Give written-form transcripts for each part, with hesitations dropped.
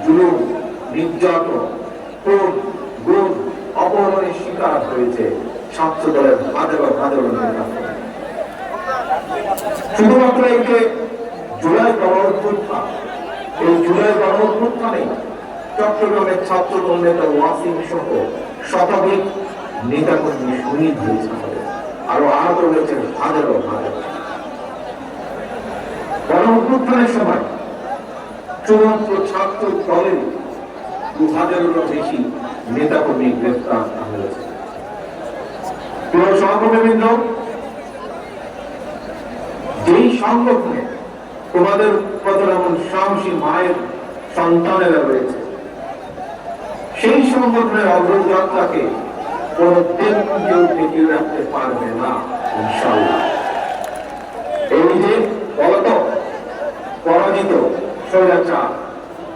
জুলুম, নির্যাতন, খুন, গুম, অপহরণের শিকার হয়েছে ছাত্র দলের হাজারো হাজারো নেতা। শুধুমাত্র এই যে জুলাই গণঅভ্যুত্থান, এই জুলাই গণঅভ্যুত্থানে চট্টগ্রামের ছাত্র দল নেতা ওয়াসিম সহ শতাধিক নেতাকর্মী শহীদ হয়েছে, আরো আহত হয়েছে হাজারো হাজার। গণঅভ্যুত্থানের সময় শুধুমাত্র ছাত্র দলের 2000-এরও বেশি নেতাকর্মী গ্রেফতার হয়েছে। প্রিয় সহকর্মীবৃন্দ, যেই সংগঠনে তোমাদের কত এমন সাহসী মায়ের সন্তানেরা রয়েছে, সেই সংগঠনের অগ্রযাত্রাকে কোন দিন কেউ ঠেকিয়ে রাখতে পারবে না ইনশাআল্লাহ। এই যে পলাতক, পরাজিত, স্বৈরাচার,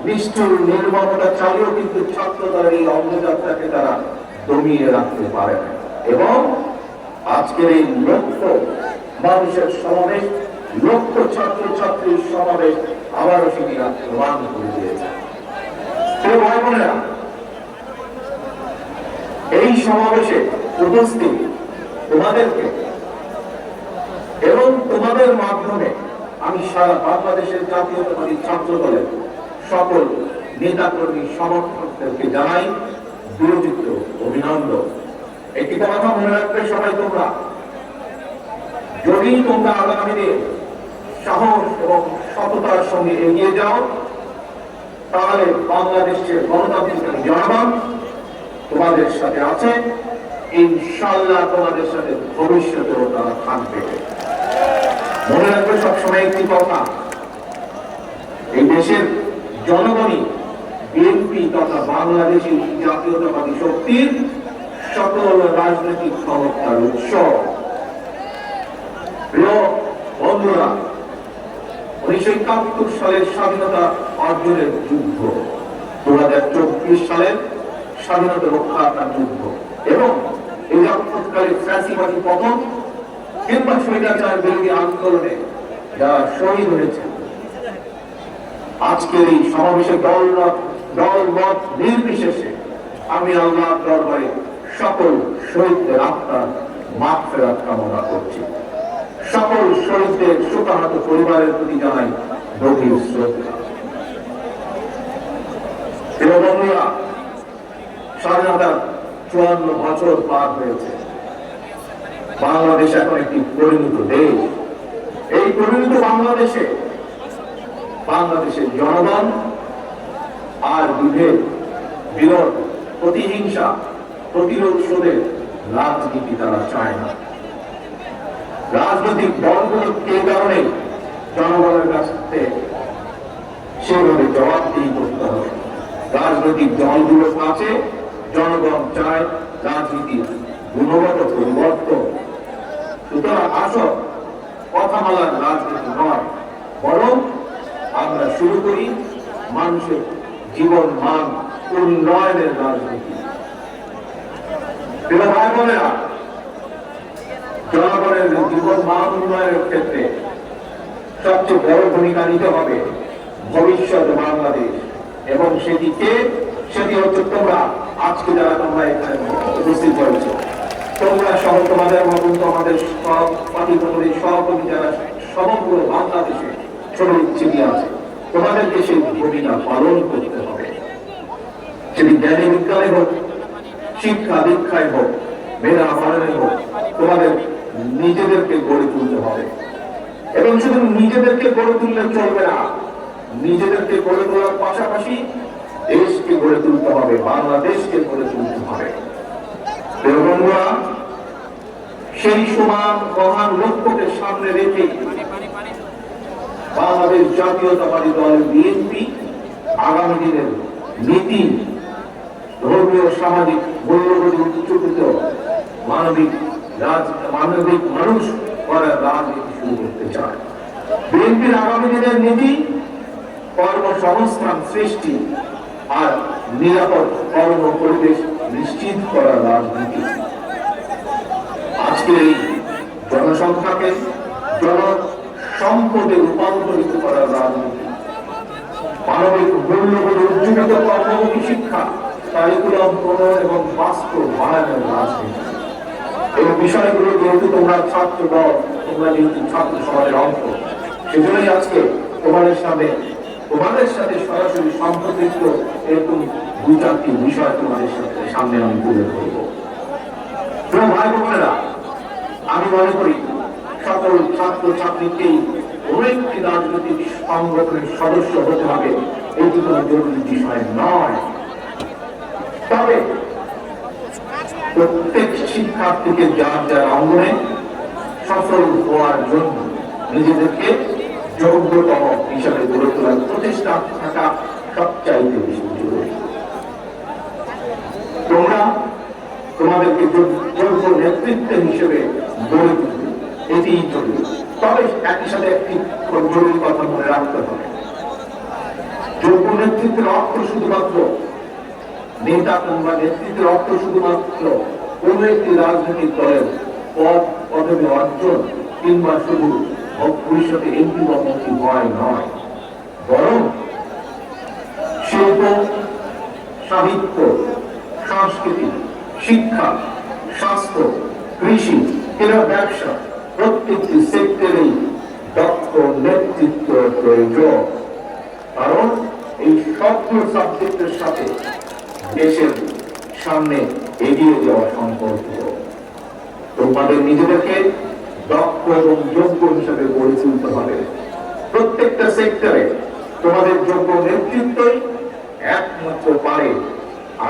নিষ্ঠুর, নির্মমতা চালিয়েও কিন্তু ছাত্র দলের এই অগ্রযাত্রাকে তারা দমিয়ে রাখতে পারে না। এবং আজকের এই লক্ষ মানুষের সমাবেশ, লক্ষ ছাত্র ছাত্রীর সমাবেশ আবারও সেটা প্রমাণ করে দিয়েছে। ভাই বোনেরা, এই সমাবেশে উপস্থিত তোমাদেরকে এবং তোমাদের মাধ্যমে আমি সারা বাংলাদেশের জাতীয়তাবাদী ছাত্র দলের সকল নেতাকর্মী সমর্থকদেরকে জানাই বিরোচিত অভিনন্দন। একটি কথা মনে রাখবে সবাই, তোমরা যদি তোমরা আগামী দিনে সাহস এবং সততার সঙ্গে এগিয়ে যাও, তাহলে বাংলাদেশের গণতান্ত্রিক জনগণ তোমাদের সাথে আছে, ইনশাআল্লাহ তোমাদের সাথে ভবিষ্যতেও তারা থাকবে। মনে রাখবে সবসময় একটি কথা, এই দেশের জনগণই বিএনপি তথা বাংলাদেশী জাতীয়তাবাদী শক্তির সকল রাজনৈতিক ক্ষমতার উৎস। প্রিয় বন্ধুরা, 1971 সালের স্বাধীনতা অর্জনের যুদ্ধ, 2024 সালের স্বাধীনতা রক্ষার যুদ্ধ এবং এই রক্ষাকারী ফ্যাসিবাদী পতন কিংবা স্বৈরাচার বিরোধী আন্দোলনে যারা শহীদ হয়েছে, আজকের এই সমাবেশে দল মত নির্বিশেষে আমি আল্লাহর দরবারে সকল শহীদদের আত্মার মাগফিরাত কামনা করছি। সকল শহীদদের শোকাহত পরিবারের প্রতি জানাই গভীর শ্রদ্ধা। প্রিয় বন্ধুরা, স্বাধীনতার 54 বছর পার হয়েছে। বাংলাদেশ এখন একটি পরিণত দেশ। এই পরিণত বাংলাদেশের জনগণ আর বিভেদ, বিরোধ, প্রতিহিংসা, প্রতিরোধের রাজনীতি তারা চায় না। রাজনৈতিক দলগুলো এই কারণে জনগণের কাছে সেভাবে জবাবদিহি করতে হবে। রাজনৈতিক দলগুলোর কাছে জনগণ চায় রাজনীতির গুণগত পরিবর্তন। সুতরাং আসো, কথা বলার রাজনীতি নয়, বরং আমরা শুরু করি মানুষের জীবন মান উন্নয়নের রাজনীতি। ভাই বোনেরা, জনগণের জীবন মান উন্নয়নের ক্ষেত্রে সবচেয়ে বড় ভূমিকা নিতে হবে ভবিষ্যৎ বাংলাদেশ, এবং সেটি হচ্ছে তোমরা। আজকে যারা তোমরা এখানে উপস্থিত হয়েছে, তোমরা সহ তোমাদের মতন তোমাদের সহকর্মী যারা সমগ্র বাংলাদেশে ছড়িয়ে ছিটিয়ে আছে, তোমাদেরকে সেই ভূমিকা পালন করতে হবে। সেটি জ্ঞানী বিজ্ঞানে হোক, শিক্ষা দীক্ষায় হোক, মেধা পালনে হোক, তোমাদের নিজেদেরকে গড়ে তুলতে হবে। এবং শুধু নিজেদেরকে গড়ে তুললে চলবে না, নিজেদেরকে গড়ে তোলার পাশাপাশি দেশকে গড়ে তুলতে হবে, বাংলাদেশকে গড়ে তুলতে হবে। বন্ধুরা, সেই সমান মহান লক্ষ্যকে সামনে রেখে বাংলাদেশ জাতীয়তাবাদী দল বিএনপি আগামী দিনের নীতি, ধর্মীয় সামাজিক মূল্যবোধে উচ্চকিত মানবিক মানুষ করার রাজনীতি শুরু করতে চায়। বিএনপির আগামী দিনের নীতি কর্মসংস্থান সৃষ্টি আর নিরাপদ কর্ম পরিবেশ নিশ্চিত করার রাজনীতি। আজকে এই জনসংখ্যাকে জনসম্পদে রূপান্তরিত করার রাজনীতি। মানবিক মূল্যবোধ উজ্জীবিত কর্মমুখী শিক্ষা, কারিকুলাম প্রণয়ন এবং বাস্তব বানানোর রাজনীতি। এই বিষয়গুলো যেহেতু তোমরা ছাত্র দল, তোমরা যেহেতু ছাত্র সমাজের অংশ, সেজন্যই আজকে তোমাদের সাথে সরাসরি সম্পর্কিত এরকম দুই চারটি বিষয় তোমাদের সামনে আমি তুলে ধরবো। ভাই বোনেরা, আমি মনে করি সকল ছাত্র ছাত্রীকেই কোন একটি রাজনৈতিক সংগঠনের সদস্য হতে হবে, এটি কোন জরুরি বিষয় নয়। তবে প্রত্যেক শিক্ষার্থীকে যার যার অঙ্গনে সফল হওয়ার জন্য নিজেদেরকে যোগ্যতম হিসাবে গড়ে তোলার প্রচেষ্টা থাকা সবচাইতে বেশি জরুরি। তোমরা তোমাদেরকে যোগ্য নেতৃত্ব হিসেবে গড়ে তুলবে, এটি জরুরি। তবে একই সাথে একটি জরুরি কথা মনে রাখতে হবে, যোগ্য নেতৃত্বের অর্থ শুধুমাত্র নেতা কিংবা নেতৃত্বের অর্থ শুধুমাত্র কোন একটি রাজনৈতিক দলের পদবি অর্জন কিংবা শুধু ভবিষ্যতে এমপি বা মন্ত্রী হয় নয়, বরং শিল্প, সাহিত্য, সংস্কৃতি, শিক্ষা, স্বাস্থ্য, কৃষি কিংবা ব্যবসা, প্রত্যেকটি সেক্টরেই দক্ষ নেতৃত্ব প্রয়োজন। কারণ এই সবগুলো সাবজেক্টের সাথে দেশের সামনে এগিয়ে যাওয়া সম্পর্ক। তোমাদের নিজেদেরকে দক্ষ এবং যোগ্য হিসেবে গড়ে তুলতে হবে। প্রত্যেকটা সেক্টরে তোমাদের যোগ্য নেতৃত্বই একমাত্র পারে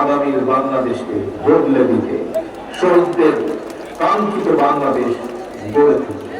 আগামীর বাংলাদেশকে বদলে দিতে, শহীদদের কাঙ্ক্ষিত বাংলাদেশ গড়ে তুলতে।